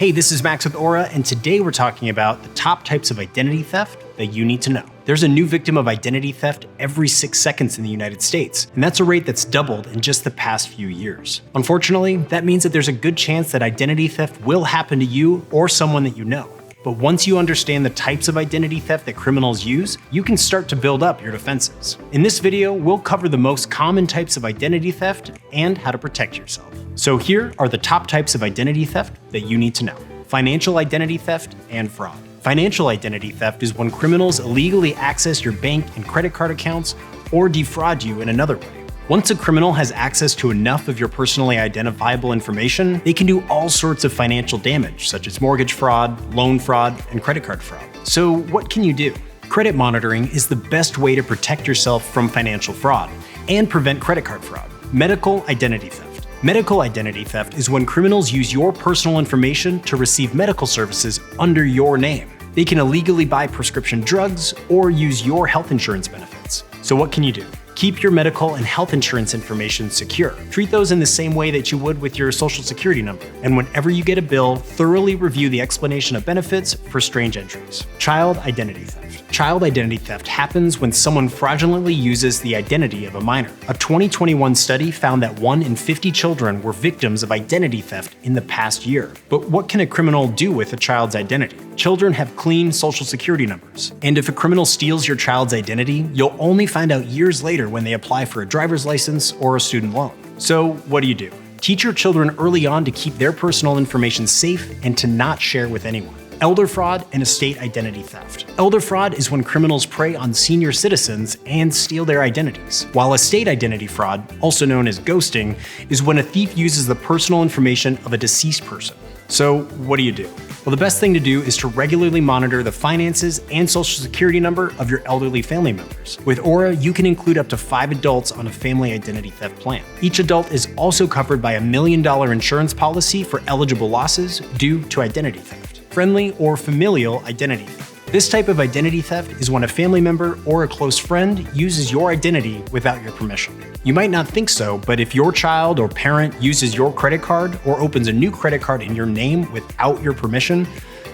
Hey, this is Max with Aura, and today we're talking about the top types of identity theft that you need to know. There's a new victim of identity theft every 6 seconds in the United States, and that's a rate that's doubled in just the past few years. Unfortunately, that means that there's a good chance that identity theft will happen to you or someone that you know. But once you understand the types of identity theft that criminals use, you can start to build up your defenses. In this video, we'll cover the most common types of identity theft and how to protect yourself. So here are the top types of identity theft that you need to know: financial identity theft and fraud. Financial identity theft is when criminals illegally access your bank and credit card accounts or defraud you in another way. Once a criminal has access to enough of your personally identifiable information, they can do all sorts of financial damage, such as mortgage fraud, loan fraud, and credit card fraud. So what can you do? Credit monitoring is the best way to protect yourself from financial fraud and prevent credit card fraud. Medical identity theft. Medical identity theft is when criminals use your personal information to receive medical services under your name. They can illegally buy prescription drugs or use your health insurance benefits. So what can you do? Keep your medical and health insurance information secure. Treat those in the same way that you would with your social security number. And whenever you get a bill, thoroughly review the explanation of benefits for strange entries. Child identity theft. Child identity theft happens when someone fraudulently uses the identity of a minor. A 2021 study found that 1 in 50 children were victims of identity theft in the past year. But what can a criminal do with a child's identity? Children have clean social security numbers. And if a criminal steals your child's identity, you'll only find out years later when they apply for a driver's license or a student loan. So what do? Teach your children early on to keep their personal information safe and to not share with anyone. Elder fraud and estate identity theft. Elder fraud is when criminals prey on senior citizens and steal their identities, while estate identity fraud, also known as ghosting, is when a thief uses the personal information of a deceased person. So what do? Well, the best thing to do is to regularly monitor the finances and social security number of your elderly family members. With Aura, you can include up to 5 adults on a family identity theft plan. Each adult is also covered by a $1 million insurance policy for eligible losses due to identity theft. Friendly or familial identity theft. This type of identity theft is when a family member or a close friend uses your identity without your permission. You might not think so, but if your child or parent uses your credit card or opens a new credit card in your name without your permission,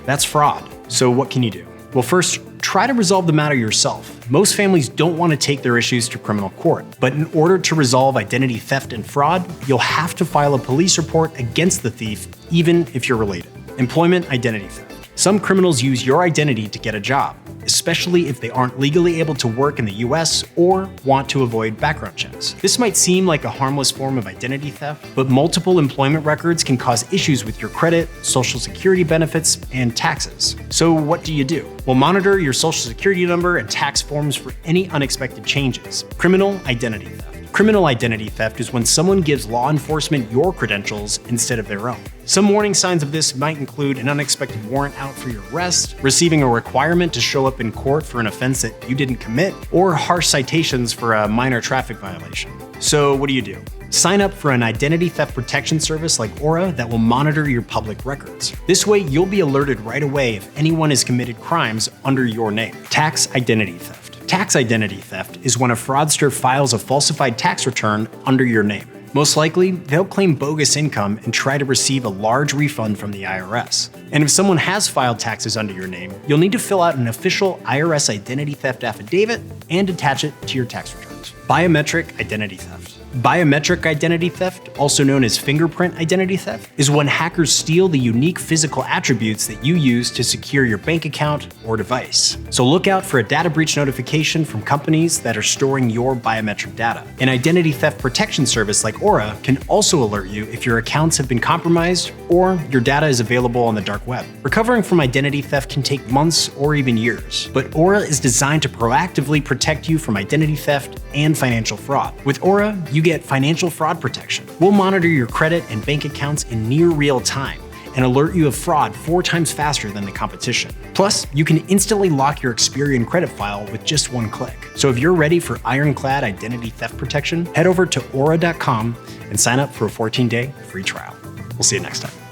that's fraud. So what can you do? Well, first, try to resolve the matter yourself. Most families don't want to take their issues to criminal court, but in order to resolve identity theft and fraud, you'll have to file a police report against the thief, even if you're related. Employment identity theft. Some criminals use your identity to get a job, especially if they aren't legally able to work in the US or want to avoid background checks. This might seem like a harmless form of identity theft, but multiple employment records can cause issues with your credit, social security benefits, and taxes. So what do? Well, monitor your social security number and tax forms for any unexpected changes. Criminal identity theft. Criminal identity theft is when someone gives law enforcement your credentials instead of their own. Some warning signs of this might include an unexpected warrant out for your arrest, receiving a requirement to show up in court for an offense that you didn't commit, or harsh citations for a minor traffic violation. So what do? Sign up for an identity theft protection service like Aura that will monitor your public records. This way, you'll be alerted right away if anyone has committed crimes under your name. Tax identity theft. Tax identity theft is when a fraudster files a falsified tax return under your name. Most likely, they'll claim bogus income and try to receive a large refund from the IRS. And if someone has filed taxes under your name, you'll need to fill out an official IRS identity theft affidavit and attach it to your tax returns. Biometric identity theft. Biometric identity theft, also known as fingerprint identity theft, is when hackers steal the unique physical attributes that you use to secure your bank account or device. So look out for a data breach notification from companies that are storing your biometric data. An identity theft protection service like Aura can also alert you if your accounts have been compromised or your data is available on the dark web. Recovering from identity theft can take months or even years, but Aura is designed to proactively protect you from identity theft and financial fraud. With Aura, you get financial fraud protection. We'll monitor your credit and bank accounts in near real time and alert you of fraud 4 times faster than the competition. Plus, you can instantly lock your Experian credit file with just 1 click. So if you're ready for ironclad identity theft protection, head over to aura.com and sign up for a 14-day free trial. We'll see you next time.